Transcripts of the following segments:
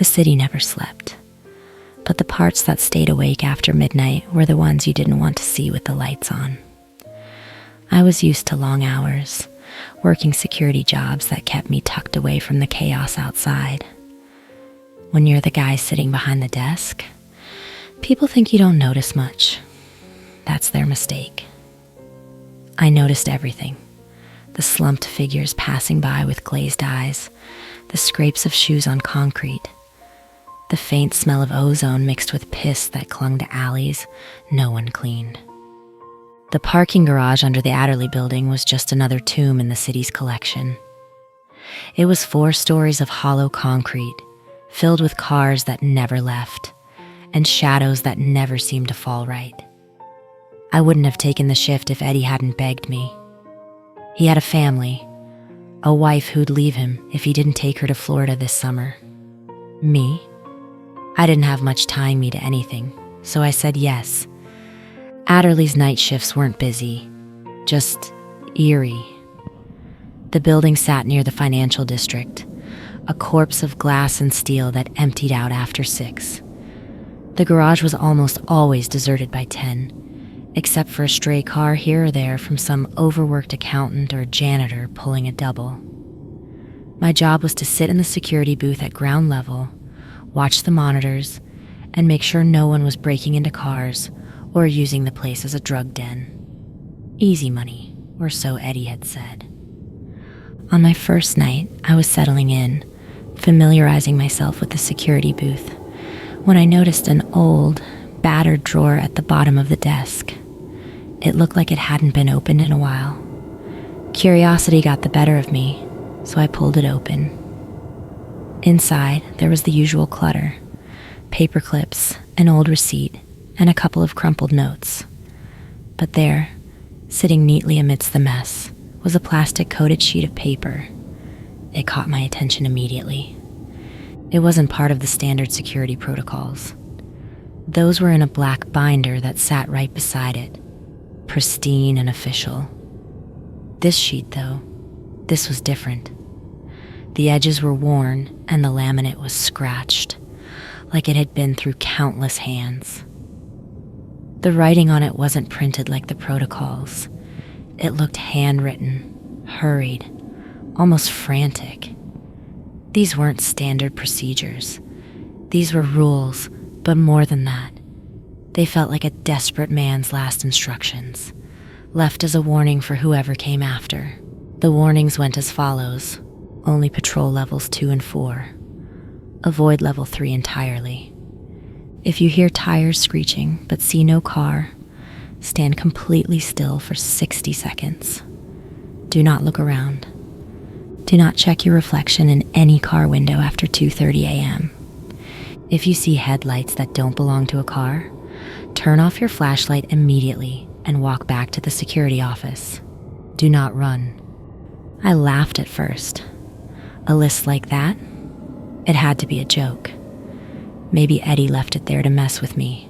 The city never slept, but the parts that stayed awake after midnight were the ones you didn't want to see with the lights on. I was used to long hours, working security jobs that kept me tucked away from the chaos outside. When you're the guy sitting behind the desk, people think you don't notice much. That's their mistake. I noticed everything. The slumped figures passing by with glazed eyes, the scrapes of shoes on concrete, the faint smell of ozone mixed with piss that clung to alleys no one cleaned. The parking garage under the Adderley building was just another tomb in the city's collection. It was 4 stories of hollow concrete, filled with cars that never left, and shadows that never seemed to fall right. I wouldn't have taken the shift if Eddie hadn't begged me. He had a family, a wife who'd leave him if he didn't take her to Florida this summer. Me? I didn't have much tying me to anything, so I said yes. Adderley's night shifts weren't busy, just eerie. The building sat near the financial district, a corpse of glass and steel that emptied out after 6. The garage was almost always deserted by 10, except for a stray car here or there from some overworked accountant or janitor pulling a double. My job was to sit in the security booth at ground level, watch the monitors, and make sure no one was breaking into cars or using the place as a drug den. Easy money, or so Eddie had said. On my first night, I was settling in, familiarizing myself with the security booth, when I noticed an old, battered drawer at the bottom of the desk. It looked like it hadn't been opened in a while. Curiosity got the better of me, so I pulled it open. Inside, there was the usual clutter: paper clips, an old receipt, and a couple of crumpled notes. But there, sitting neatly amidst the mess, was a plastic-coated sheet of paper. It caught my attention immediately. It wasn't part of the standard security protocols. Those were in a black binder that sat right beside it, pristine and official. This sheet, though, this was different. The edges were worn and the laminate was scratched, like it had been through countless hands. The writing on it wasn't printed like the protocols. It looked handwritten, hurried, almost frantic. These weren't standard procedures. These were rules, but more than that. They felt like a desperate man's last instructions, left as a warning for whoever came after. The warnings went as follows: only patrol levels 2 and 4. Avoid level 3 entirely. If you hear tires screeching but see no car, stand completely still for 60 seconds. Do not look around. Do not check your reflection in any car window after 2:30 a.m. If you see headlights that don't belong to a car, turn off your flashlight immediately and walk back to the security office. Do not run. I laughed at first. A list like that? It had to be a joke. Maybe Eddie left it there to mess with me.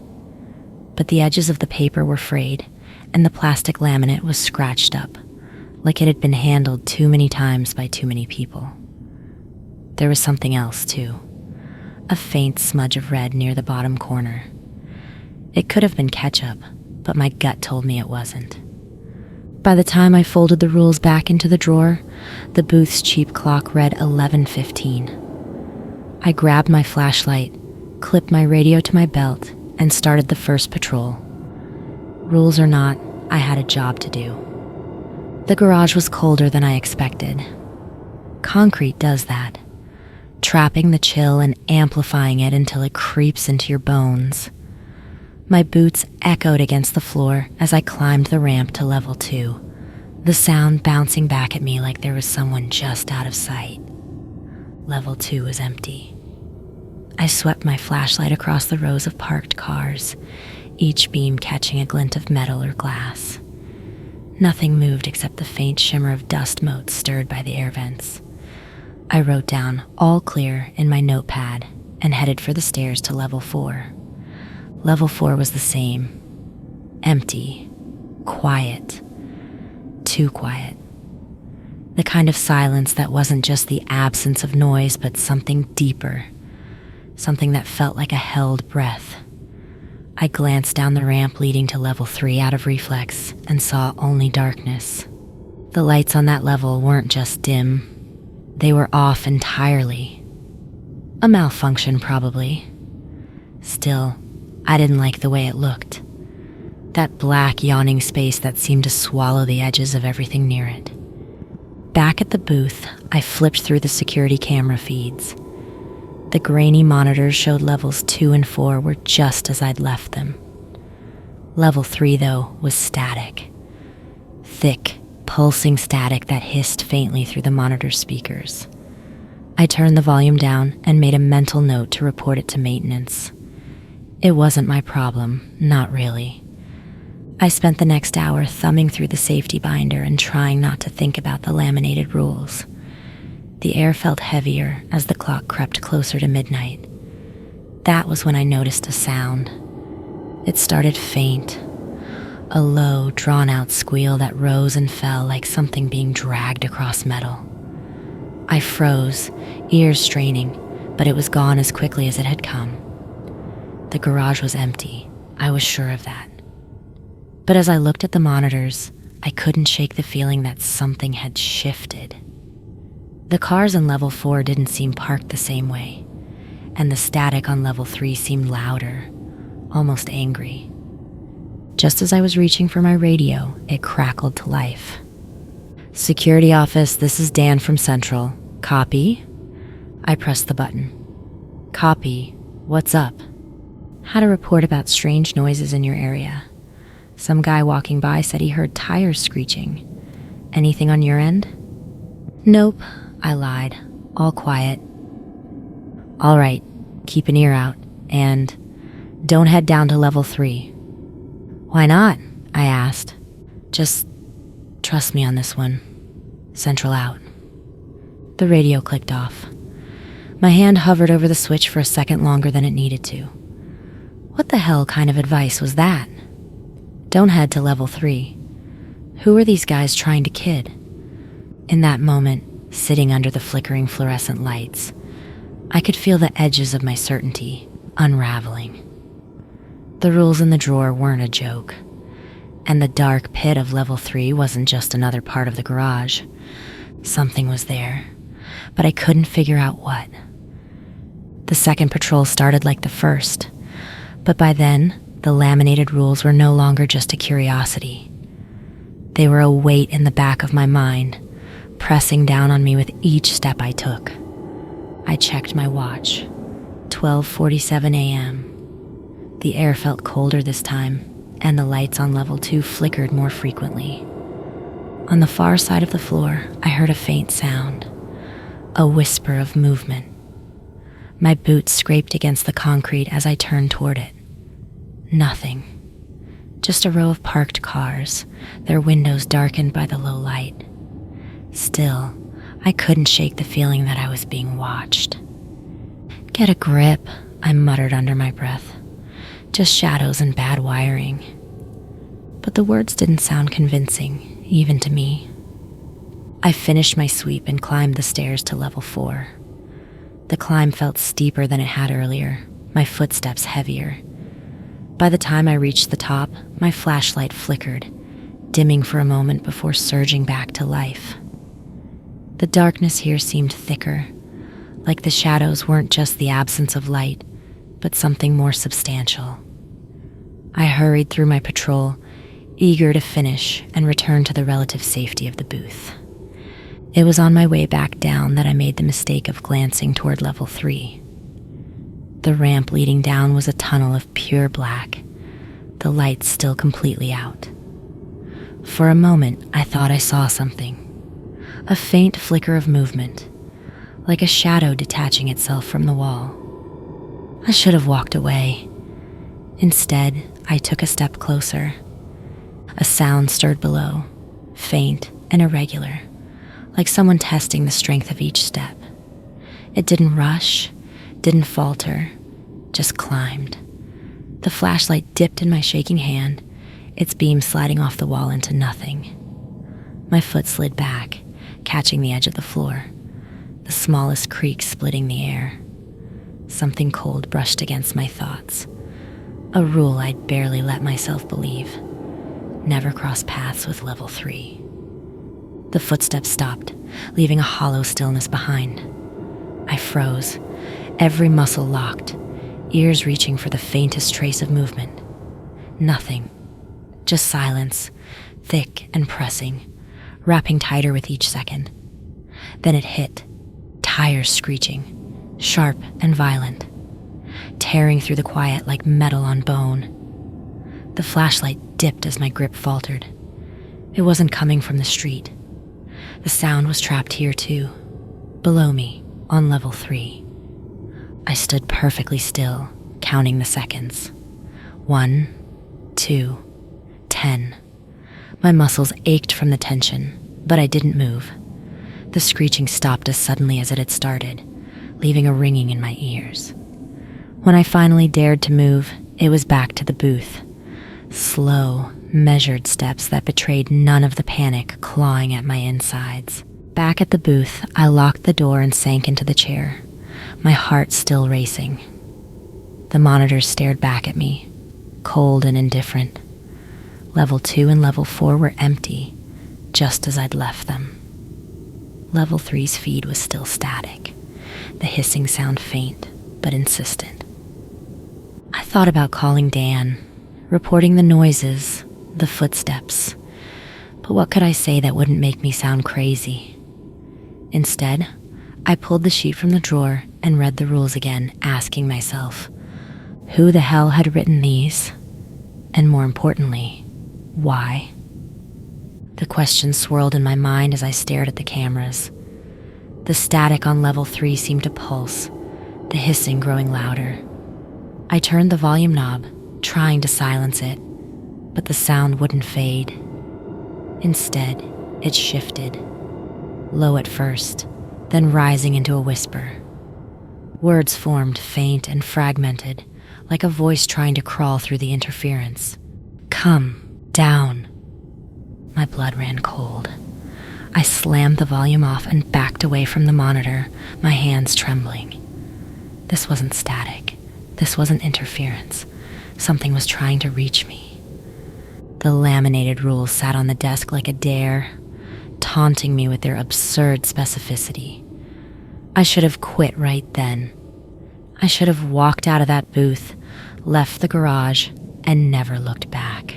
But the edges of the paper were frayed, and the plastic laminate was scratched up, like it had been handled too many times by too many people. There was something else, too. A faint smudge of red near the bottom corner. It could have been ketchup, but my gut told me it wasn't. By the time I folded the rules back into the drawer, the booth's cheap clock read 11:15. I grabbed my flashlight, clipped my radio to my belt, and started the first patrol. Rules or not, I had a job to do. The garage was colder than I expected. Concrete does that, trapping the chill and amplifying it until it creeps into your bones. My boots echoed against the floor as I climbed the ramp to level 2, the sound bouncing back at me like there was someone just out of sight. Level 2 was empty. I swept my flashlight across the rows of parked cars, each beam catching a glint of metal or glass. Nothing moved except the faint shimmer of dust motes stirred by the air vents. I wrote down "all clear" in my notepad and headed for the stairs to level 4. Level 4 was the same. Empty. Quiet. Too quiet. The kind of silence that wasn't just the absence of noise, but something deeper. something that felt like a held breath. I glanced down the ramp leading to level 3 out of reflex and saw only darkness. The lights on that level weren't just dim, they were off entirely. A malfunction, probably. Still, I didn't like the way it looked. That black, yawning space that seemed to swallow the edges of everything near it. Back at the booth, I flipped through the security camera feeds. The grainy monitors showed levels 2 and 4 were just as I'd left them. Level 3, though, was static. Thick, pulsing static that hissed faintly through the monitor speakers. I turned the volume down and made a mental note to report it to maintenance. It wasn't my problem, not really. I spent the next hour thumbing through the safety binder and trying not to think about the laminated rules. The air felt heavier as the clock crept closer to midnight. That was when I noticed a sound. It started faint, a low, drawn-out squeal that rose and fell like something being dragged across metal. I froze, ears straining, but it was gone as quickly as it had come. The garage was empty, I was sure of that. But as I looked at the monitors, I couldn't shake the feeling that something had shifted. The cars on level 4 didn't seem parked the same way, and the static on level 3 seemed louder, almost angry. Just as I was reaching for my radio, it crackled to life. "Security office, this is Dan from Central. Copy?" I pressed the button. "Copy. What's up?" "Had a report about strange noises in your area. Some guy walking by said he heard tires screeching. Anything on your end?" "Nope," I lied. "All quiet." "All right, keep an ear out, and don't head down to level 3. "Why not?" I asked. "Just trust me on this one. Central out." The radio clicked off. My hand hovered over the switch for a second longer than it needed to. What the hell kind of advice was that? Don't head to level 3. Who are these guys trying to kid? In that moment, sitting under the flickering fluorescent lights, I could feel the edges of my certainty unraveling. The rules in the drawer weren't a joke, and the dark pit of level 3 wasn't just another part of the garage. Something was there, but I couldn't figure out what. The second patrol started like the first, but by then, the laminated rules were no longer just a curiosity. They were a weight in the back of my mind, pressing down on me with each step I took. I checked my watch. 12:47 a.m. The air felt colder this time, and the lights on level 2 flickered more frequently. On the far side of the floor, I heard a faint sound, a whisper of movement. My boots scraped against the concrete as I turned toward it. Nothing. Just a row of parked cars, their windows darkened by the low light. Still, I couldn't shake the feeling that I was being watched. "Get a grip," I muttered under my breath. "Just shadows and bad wiring." But the words didn't sound convincing, even to me. I finished my sweep and climbed the stairs to level 4. The climb felt steeper than it had earlier, my footsteps heavier. By the time I reached the top, my flashlight flickered, dimming for a moment before surging back to life. The darkness here seemed thicker, like the shadows weren't just the absence of light, but something more substantial. I hurried through my patrol, eager to finish and return to the relative safety of the booth. It was on my way back down that I made the mistake of glancing toward level 3. The ramp leading down was a tunnel of pure black, the lights still completely out. For a moment, I thought I saw something. A faint flicker of movement, like a shadow detaching itself from the wall. I should have walked away. Instead, I took a step closer. A sound stirred below, faint and irregular, like someone testing the strength of each step. It didn't rush, didn't falter, just climbed. The flashlight dipped in my shaking hand, its beam sliding off the wall into nothing. My foot slid back, catching the edge of the floor, the smallest creak splitting the air. something cold brushed against my thoughts. A rule I'd barely let myself believe. Never cross paths with level 3. The footsteps stopped, leaving a hollow stillness behind. I froze, every muscle locked, ears reaching for the faintest trace of movement. Nothing. Just silence, thick and pressing, wrapping tighter with each second. Then it hit, tires screeching, sharp and violent, tearing through the quiet like metal on bone. The flashlight dipped as my grip faltered. It wasn't coming from the street. The sound was trapped here too, below me, on level 3. I stood perfectly still, counting the seconds. 1, 2, 10. My muscles ached from the tension, but I didn't move. The screeching stopped as suddenly as it had started, leaving a ringing in my ears. When I finally dared to move, it was back to the booth. Slow, measured steps that betrayed none of the panic clawing at my insides. Back at the booth, I locked the door and sank into the chair, my heart still racing. The monitors stared back at me, cold and indifferent. Level 2 and level 4 were empty, just as I'd left them. Level 3's feed was still static, the hissing sound faint but insistent. I thought about calling Dan, reporting the noises, the footsteps, but what could I say that wouldn't make me sound crazy? Instead, I pulled the sheet from the drawer and read the rules again, asking myself, who the hell had written these? And more importantly, why? The questions swirled in my mind as I stared at the cameras. The static on level 3 seemed to pulse, the hissing growing louder. I turned the volume knob, trying to silence it, but the sound wouldn't fade. Instead, it shifted, low at first, then rising into a whisper. Words formed faint and fragmented, like a voice trying to crawl through the interference. Come down. My blood ran cold. I slammed the volume off and backed away from the monitor, my hands trembling. This wasn't static. This wasn't interference. Something was trying to reach me. The laminated rules sat on the desk like a dare, taunting me with their absurd specificity. I should have quit right then. I should have walked out of that booth, left the garage, and never looked back.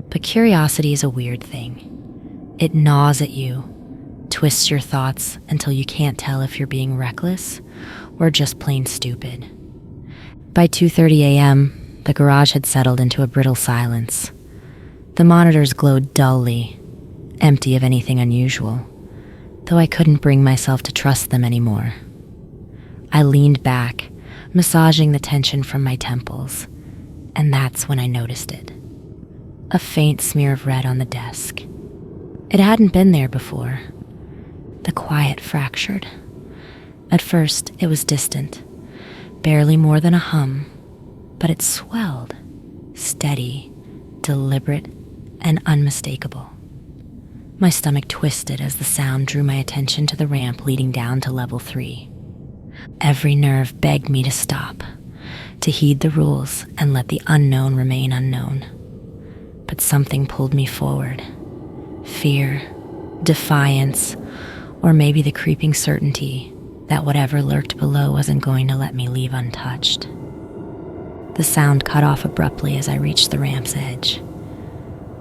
But curiosity is a weird thing. It gnaws at you, twists your thoughts until you can't tell if you're being reckless or just plain stupid. By 2:30 a.m., the garage had settled into a brittle silence. The monitors glowed dully, empty of anything unusual, though I couldn't bring myself to trust them anymore. I leaned back, massaging the tension from my temples, and that's when I noticed it. A faint smear of red on the desk. It hadn't been there before. The quiet fractured. At first, it was distant, barely more than a hum, but it swelled, steady, deliberate, and unmistakable. My stomach twisted as the sound drew my attention to the ramp leading down to level 3. Every nerve begged me to stop, to heed the rules and let the unknown remain unknown. But something pulled me forward. Fear, defiance, or maybe the creeping certainty that whatever lurked below wasn't going to let me leave untouched. The sound cut off abruptly as I reached the ramp's edge.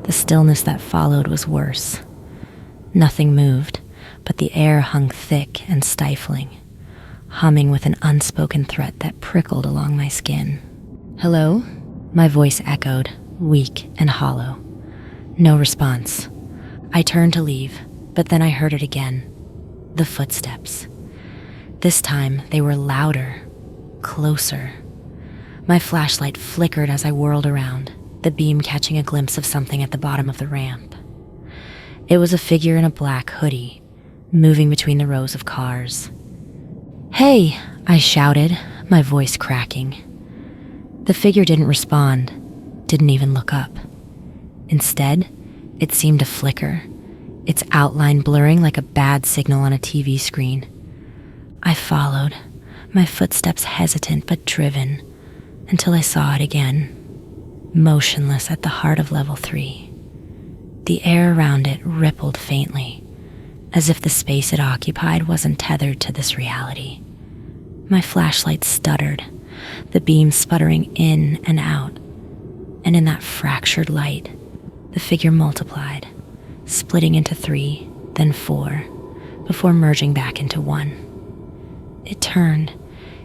The stillness that followed was worse. Nothing moved, but the air hung thick and stifling, humming with an unspoken threat that prickled along my skin. "Hello?" My voice echoed, weak and hollow. No response. I turned to leave, but then I heard it again. The footsteps. This time, they were louder, closer. My flashlight flickered as I whirled around, the beam catching a glimpse of something at the bottom of the ramp. It was a figure in a black hoodie, moving between the rows of cars. "Hey!" I shouted, my voice cracking. The figure didn't respond, didn't even look up. Instead, it seemed to flicker, its outline blurring like a bad signal on a TV screen. I followed, my footsteps hesitant but driven, until I saw it again, motionless at the heart of level 3. The air around it rippled faintly, as if the space it occupied wasn't tethered to this reality. My flashlight stuttered, the beam sputtering in and out, and in that fractured light, the figure multiplied, splitting into 3, then 4, before merging back into 1. It turned,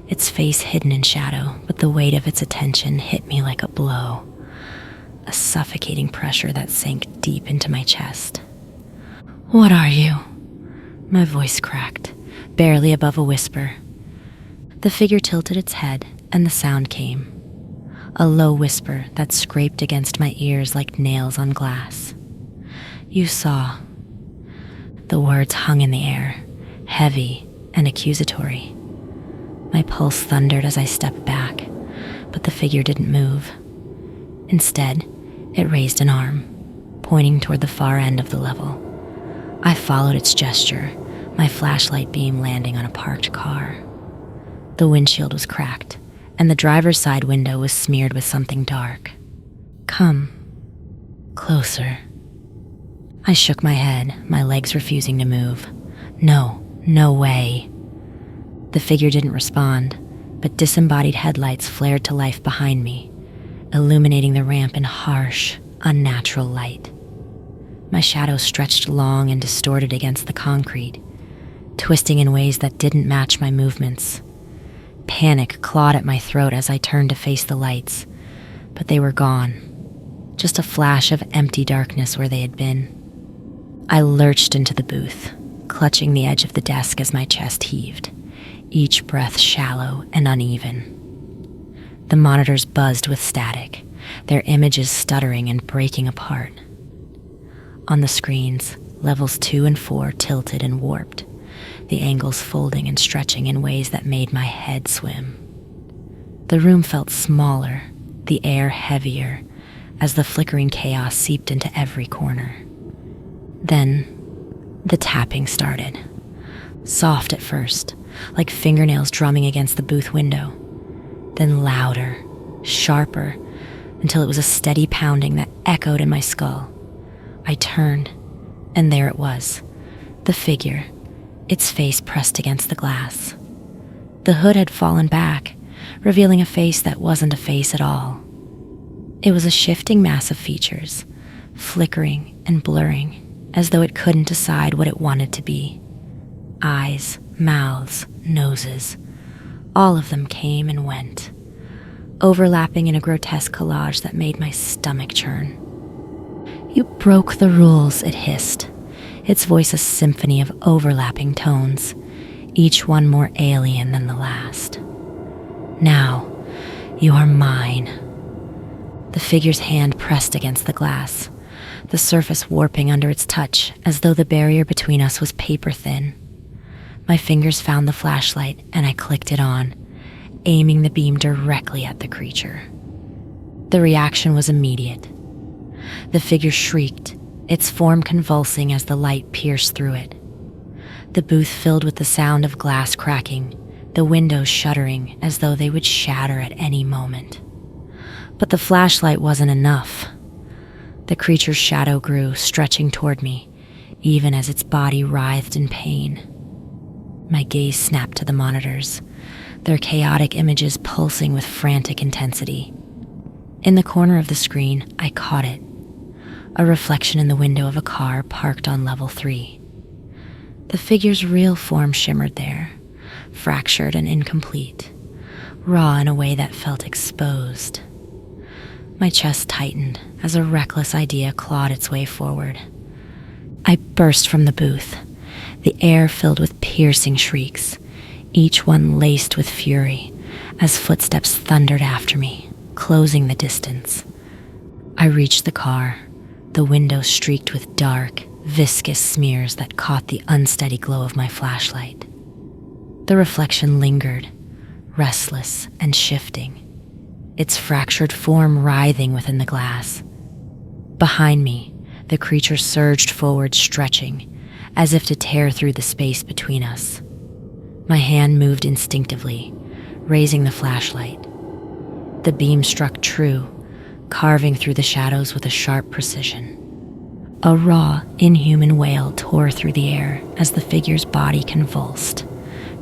its face hidden in shadow, but the weight of its attention hit me like a blow, a suffocating pressure that sank deep into my chest. "What are you?" My voice cracked, barely above a whisper. The figure tilted its head, and the sound came, a low whisper that scraped against my ears like nails on glass. "You saw." The words hung in the air, heavy and accusatory. My pulse thundered as I stepped back, but the figure didn't move. Instead, it raised an arm, pointing toward the far end of the level. I followed its gesture, my flashlight beam landing on a parked car. The windshield was cracked, and the driver's side window was smeared with something dark. "Come. Closer." I shook my head, my legs refusing to move. No way. The figure didn't respond, but disembodied headlights flared to life behind me, illuminating the ramp in harsh, unnatural light. My shadow stretched long and distorted against the concrete, twisting in ways that didn't match my movements. Panic clawed at my throat as I turned to face the lights, but they were gone, just a flash of empty darkness where they had been. I lurched into the booth, clutching the edge of the desk as my chest heaved, each breath shallow and uneven. The monitors buzzed with static, their images stuttering and breaking apart. On the screens, levels 2 and 4 tilted and warped, the angles folding and stretching in ways that made my head swim. The room felt smaller, the air heavier, as the flickering chaos seeped into every corner. Then, the tapping started. Soft at first, like fingernails drumming against the booth window. Then louder, sharper, until it was a steady pounding that echoed in my skull. I turned, and there it was, the figure, its face pressed against the glass. The hood had fallen back, revealing a face that wasn't a face at all. It was a shifting mass of features, flickering and blurring, as though it couldn't decide what it wanted to be. Eyes, mouths, noses, all of them came and went, overlapping in a grotesque collage that made my stomach churn. "You broke the rules," it hissed, its voice a symphony of overlapping tones, each one more alien than the last. "Now, you are mine." The figure's hand pressed against the glass, the surface warping under its touch as though the barrier between us was paper thin. My fingers found the flashlight and I clicked it on, aiming the beam directly at the creature. The reaction was immediate. The figure shrieked, its form convulsing as the light pierced through it. The booth filled with the sound of glass cracking, the windows shuddering as though they would shatter at any moment. But the flashlight wasn't enough. The creature's shadow grew, stretching toward me, even as its body writhed in pain. My gaze snapped to the monitors, their chaotic images pulsing with frantic intensity. In the corner of the screen, I caught it, a reflection in the window of a car parked on level 3. The figure's real form shimmered there, fractured and incomplete, raw in a way that felt exposed. My chest tightened as a reckless idea clawed its way forward. I burst from the booth, the air filled with piercing shrieks, each one laced with fury, as footsteps thundered after me, closing the distance. I reached the car, the window streaked with dark, viscous smears that caught the unsteady glow of my flashlight. The reflection lingered, restless and shifting, its fractured form writhing within the glass. Behind me, the creature surged forward, stretching, as if to tear through the space between us. My hand moved instinctively, raising the flashlight. The beam struck true, carving through the shadows with a sharp precision. A raw, inhuman wail tore through the air as the figure's body convulsed,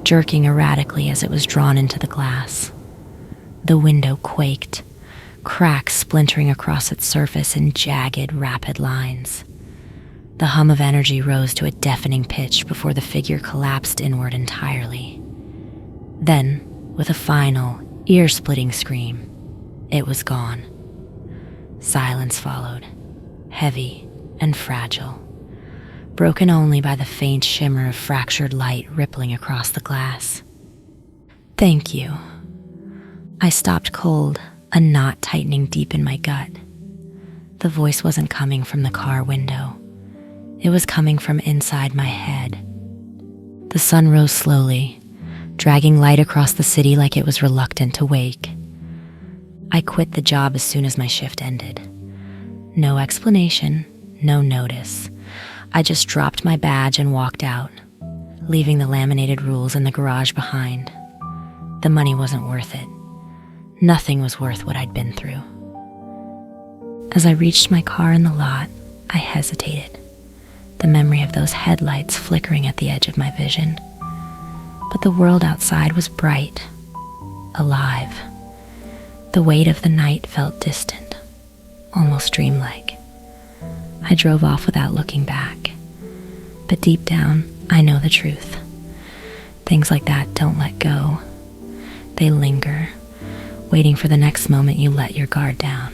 jerking erratically as it was drawn into the glass. The window quaked, cracks splintering across its surface in jagged, rapid lines. The hum of energy rose to a deafening pitch before the figure collapsed inward entirely. Then, with a final, ear-splitting scream, it was gone. Silence followed, heavy and fragile, broken only by the faint shimmer of fractured light rippling across the glass. "Thank you." I stopped cold, a knot tightening deep in my gut. The voice wasn't coming from the car window. It was coming from inside my head. The sun rose slowly, dragging light across the city like it was reluctant to wake. I quit the job as soon as my shift ended. No explanation, no notice. I just dropped my badge and walked out, leaving the laminated rules in the garage behind. The money wasn't worth it. Nothing was worth what I'd been through. As I reached my car in the lot, I hesitated, the memory of those headlights flickering at the edge of my vision. But the world outside was bright, alive. The weight of the night felt distant, almost dreamlike. I drove off without looking back. But deep down, I know the truth. Things like that don't let go. They linger, waiting for the next moment you let your guard down.